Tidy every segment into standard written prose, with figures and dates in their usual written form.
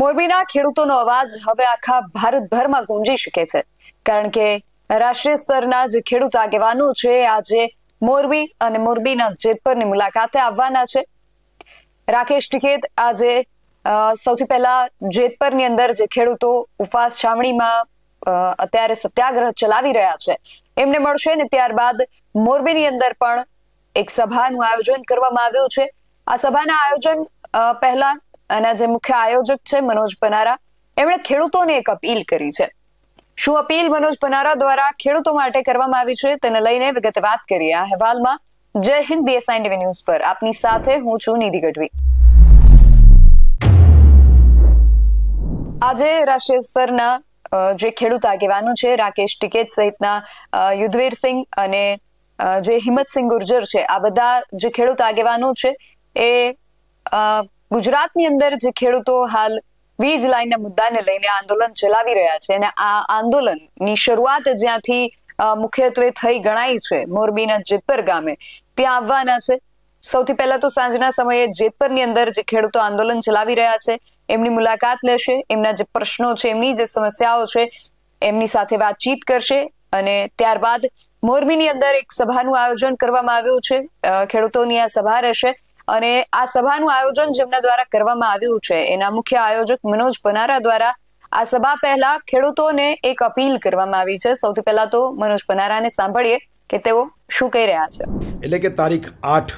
મોરબીના ખેડૂતોનો અવાજ હવે આખા ભારતભરમાં ગુંજી શકે છે, કારણ કે રાષ્ટ્રીય સ્તરના જે ખેડૂત આગેવાનો છે આજે મોરબી અને મોરબીના જેતપરની મુલાકાતે આવવાના છે. રાકેશ ટિકેત આજે સૌથી પહેલા જેતપરની અંદર જે ખેડૂતો ઉપવાસ છાવણીમાં અત્યારે સત્યાગ્રહ ચલાવી રહ્યા છે એમને મળશે ને ત્યારબાદ મોરબીની અંદર પણ એક સભાનું આયોજન કરવામાં આવ્યું છે. આ સભાના આયોજન પહેલા અને જે મુખ્ય આયોજક છે મનોજ પનારા, એમણે ખેડૂતોને એક અપીલ કરી છે. શું અપીલ મનોજ પનારા દ્વારા ખેડૂતો માટે કરવામાં આવી છે તેને લઈને વિગતે વાત કરીએ આ અહેવાલમાં. જય હિન્દ, BSI TV ન્યૂઝ પર આપની સાથે હું છું નિધિ ગઢવી. આજે રાષ્ટ્રીય સ્તરના જે ખેડૂત આગેવાનો છે રાકેશ ટિકેત સહિતના યુદ્ધવીરસિંહ અને જે હિંમતસિંહ ગુર્જર છે, આ બધા જે ખેડૂત આગેવાનો છે એ ગુજરાતની અંદર જે ખેડૂતો હાલ વીજ લાઈનના મુદ્દાને લઈને આંદોલન ચલાવી રહ્યા છે અને આ આંદોલનની શરૂઆત જ્યાંથી મુખ્યત્વે થઈ ગણાય છે મોરબીના જેતપર ગામે, ત્યાં આવવાના છે. સૌથી પહેલા તો સાંજના સમયે જેતપરની અંદર જે ખેડૂતો આંદોલન ચલાવી રહ્યા છે એમની મુલાકાત લેશે, એમના જે પ્રશ્નો છે, એમની જે સમસ્યાઓ છે એમની સાથે વાતચીત કરશે અને ત્યારબાદ મોરબીની અંદર એક સભાનું આયોજન કરવામાં આવ્યું છે. ખેડૂતોની આ સભા રહેશે અને આ સભાનું આયોજન જેમના દ્વારા કરવામાં આવ્યું છે એના મુખ્ય આયોજક મનોજ પનારા દ્વારા આ સભા પહેલા ખેડૂતોને એક અપીલ કરવામાં આવી છે. સૌથી પહેલા તો મનોજ પનારાને સાંભળીએ કે તેઓ શું કહી રહ્યા છે. એટલે કે તારીખ 8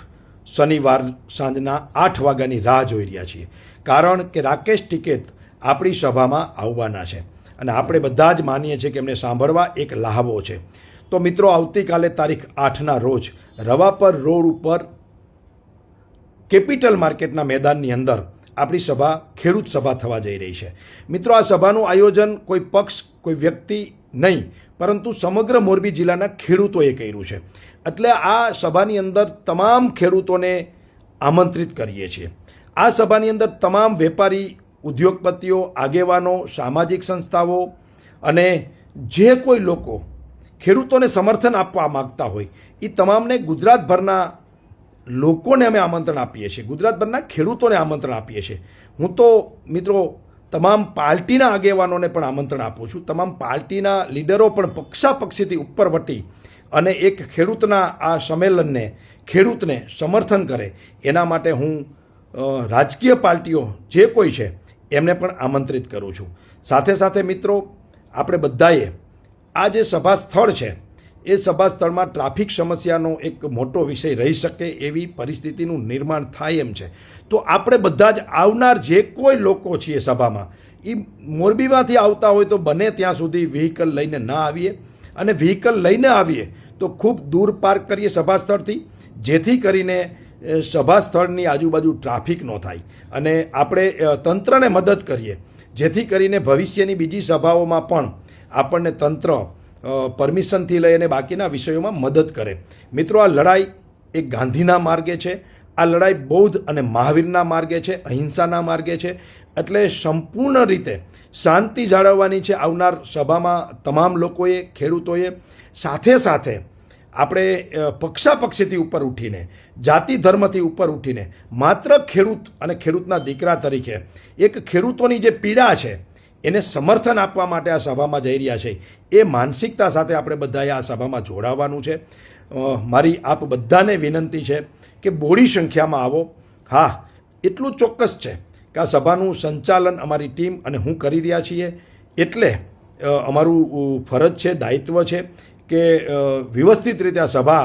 શનિવાર સાંજના 8 વાગ્યાની રાહ જોઈ રહ્યા છીએ, કારણ કે રાકેશ ટિકેત આપણી સભામાં આવવાના છે અને આપણે બધા જ માનીએ છીએ કે એમને સાંભળવા એક લહાવો છે. તો મિત્રો, આવતીકાલે તારીખ 8ના રોજ રવાપર રોડ ઉપર કેપિટલ માર્કેટના મેદાનની અંદર આપણી સભા, ખેડૂત સભા થવા જઈ રહી છે. મિત્રો, આ સભાનું આયોજન કોઈ પક્ષ, કોઈ વ્યક્તિ નહીં, પરંતુ સમગ્ર મોરબી જિલ્લાના ખેડૂતોએ કર્યું છે. એટલે આ સભાની અંદર તમામ ખેડૂતોને આમંત્રિત કરીએ છીએ. આ સભાની અંદર તમામ વેપારી, ઉદ્યોગપતિઓ, આગેવાનો, સામાજિક સંસ્થાઓ અને જે કોઈ લોકો ખેડૂતોને સમર્થન આપવા માગતા હોય એ તમામને ગુજરાતભરના લોકોને અમે આમંત્રણ આપીએ છીએ, ગુજરાતભરના ખેડૂતોને આમંત્રણ આપીએ છીએ. હું તો મિત્રો તમામ પાર્ટીના આગેવાનોને પણ આમંત્રણ આપું છું. તમામ પાર્ટીના લીડરો પણ પક્ષાપક્ષીથી ઉપર વટી અને એક ખેડૂતના આ સંમેલનને, ખેડૂતને સમર્થન કરે એના માટે હું રાજકીય પાર્ટીઓ જે કોઈ છે એમને પણ આમંત્રિત કરું છું. સાથે સાથે મિત્રો, આપણે બધાએ આ જે સભા સ્થળ છે એ સભા સ્થળમાં ટ્રાફિક સમસ્યાનો એક મોટો વિષય રહી શકે એવી પરિસ્થિતિનું નિર્માણ થાય એમ છે. તો આપણે બધા જ આવનાર જે કોઈ લોકો છીએ સભામાં, એ મોરબીમાંથી આવતા હોય તો બને ત્યાં સુધી વ્હીકલ લઈને ના આવીએ, અને વ્હીકલ લઈને આવીએ તો ખૂબ દૂર પાર્ક કરીએ સભા સ્થળથી, જેથી કરીને સભા સ્થળની આજુબાજુ ટ્રાફિક ન થાય અને આપણે તંત્રને મદદ કરીએ, જેથી કરીને ભવિષ્યની બીજી સભાઓમાં પણ આપણને તંત્ર પરમિશનથી લઈ અને બાકીના વિષયોમાં મદદ કરે. મિત્રો, આ લડાઈ એક ગાંધીના માર્ગે છે, આ લડાઈ બૌદ્ધ અને મહાવીરના માર્ગે છે, અહિંસાના માર્ગે છે. એટલે સંપૂર્ણ રીતે શાંતિ જાળવવાની છે. આવનાર સભામાં તમામ લોકોએ, ખેડૂતોએ સાથે સાથે આપણે પક્ષાપક્ષીથી ઉપર ઉઠીને, જાતિ ધર્મથી ઉપર ઉઠીને માત્ર ખેડૂત અને ખેડૂતના દીકરા તરીકે એક ખેડૂતોની જે પીડા છે એને સમર્થન આપવા માટે આ સભામાં જઈ રહ્યા છે. એ માનસિકતા સાથે આપણે બધાએ આ સભામાં જોડાવાનું છે. મારી આપ બધાને વિનંતી છે કે બોડી સંખ્યામાં આવો. હા, એટલું ચોક્કસ છે કે આ સભાનું સંચાલન અમારી ટીમ અને હું કરી રહ્યા છીએ, એટલે અમારું ફરજ છે, દાયિત્વ છે કે વ્યવસ્થિત રીતે આ સભા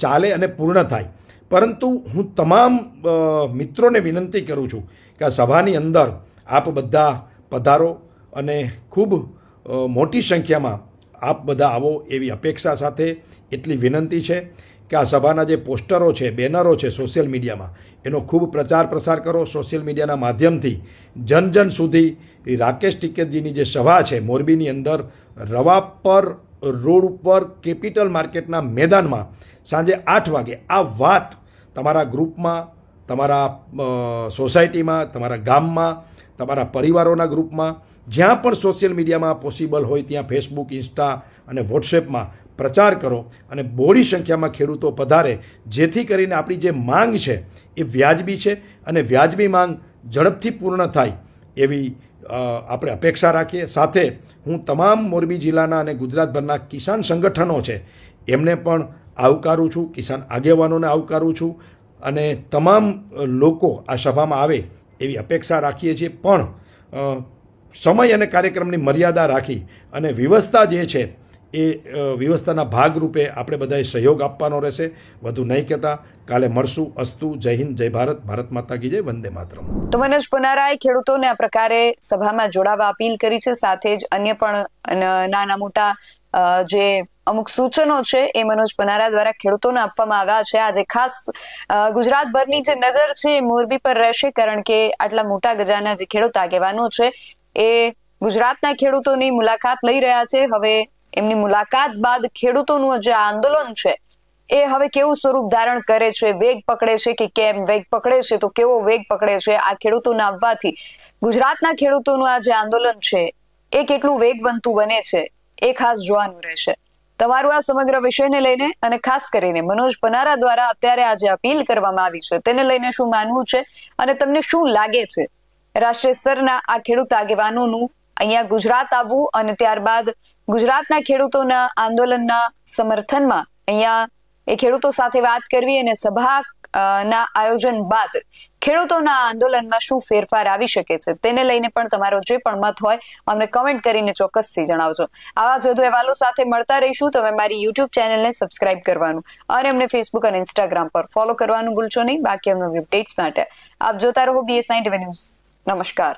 ચાલે અને પૂર્ણ થાય. પરંતુ હું તમામ મિત્રોને વિનંતી કરું છું કે આ સભાની અંદર આપ બધા પધારો અને ખૂબ મોટી સંખ્યામાં આપ બધા આવો એવી અપેક્ષા સાથે એટલી વિનંતી છે કે આ સભાના જે પોસ્ટરો છે, બેનરો છે સોશિયલ મીડિયામાં, એનો ખૂબ પ્રચાર પ્રસાર કરો. સોશિયલ મીડિયાના માધ્યમથી જન જન સુધી રાકેશ ટિકેતજીની જે સભા છે મોરબીની અંદર રવાપર રોડ ઉપર કેપિટલ માર્કેટના મેદાનમાં સાંજે 8 વાગે આ વાત તમારા ગ્રુપમાં, તમારા સોસાયટીમાં, તમારા ગામમાં, તમારા પરિવારોના ગ્રુપમાં, જ્યાં પણ સોશિયલ મીડિયામાં પોસિબલ હોય ત્યાં ફેસબુક, ઇન્સ્ટા અને વોટ્સએપમાં પ્રચાર કરો અને બહોળી સંખ્યામાં ખેડૂતો પધારે, જેથી કરીને આપણી જે માંગ છે એ વ્યાજબી છે અને વ્યાજબી માંગ ઝડપથી પૂર્ણ થાય એવી આપણે અપેક્ષા રાખીએ. સાથે હું તમામ મોરબી જિલ્લાના અને ગુજરાતભરના કિસાન સંગઠનો છે એમને પણ આવકારું છું, કિસાન આગેવાનોને આવકારું છું અને તમામ લોકો આ સભામાં આવે એવી અપેક્ષા રાખીએ છીએ. પણ સમય અને કાર્યક્રમની મર્યાદા રાખી અને વ્યવસ્થા જે છે એ વ્યવસ્થાના ભાગરૂપે આપણે બધાએ સહયોગ આપવાનો રહેશે. વધુ નહીં કહેતા, કાલે મળશું. અસ્તુ. જય હિન્દ, જય ભારત, ભારત માતા કી જય, વંદે માતરમ. તો મનોજ પુનારાએ ખેડૂતોને આ પ્રકારે સભામાં જોડાવા અપીલ કરી છે. સાથે જ અન્ય પણ નાના મોટા જે અમુક સૂચનો છે એ મનોજ પુનારા દ્વારા ખેડૂતોને આપવામાં આવ્યા છે. આજે ખાસ ગુજરાતભરની જે નજર છે એ મોરબી પર રહેશે, કારણ કે આટલા મોટા ગજાના જે ખેડૂત આગેવાનો છે એ ગુજરાતના ખેડૂતોની મુલાકાત લઈ રહ્યા છે. હવે એમની મુલાકાત બાદ ખેડૂતોનું જે આંદોલન છે એ હવે કેવું સ્વરૂપ ધારણ કરે છે, વેગ પકડે છે કે કેમ, વેગ પકડે છે તો કેવો વેગ પકડે છે, આ ખેડૂતોના આવવાથી ગુજરાતના ખેડૂતોનું આ જે આંદોલન છે એ કેટલું વેગવંતું બને છે એ ખાસ જોવાનું રહેશે. તમારું આ સમગ્ર વિષયને લઈને અને ખાસ કરીને મનોજ પુનારા દ્વારા અત્યારે આ જે અપીલ કરવામાં આવી છે તેને લઈને શું માનવું છે અને તમને શું લાગે છે રાષ્ટ્રીય સ્તરના આ ખેડૂત આગેવાનોનું અહીંયા ગુજરાત આવવું અને ત્યારબાદ ગુજરાતના ખેડૂતોના આંદોલનના સમર્થનમાં અહીંયા એ ખેડૂતો સાથે વાત કરવી અને સભા ના આયોજન બાદ ખેડૂતોના આંદોલનમાં શું ફેરફાર આવી શકે છે તેને લઈને પણ તમારો જે પણ મત હોય અમને કમેન્ટ કરીને ચોક્કસથી જણાવજો. આવા જ વધુ અહેવાલો સાથે મળતા રહીશું. તમે મારી યુટ્યુબ ચેનલને સબસ્ક્રાઇબ કરવાનું અને અમને ફેસબુક અને ઇન્સ્ટાગ્રામ પર ફોલો કરવાનું ભૂલશો નહીં. બાકી અમને અપડેટ્સ માટે આપ જોતા રહો BS9 ન્યૂઝ. નમસ્કાર.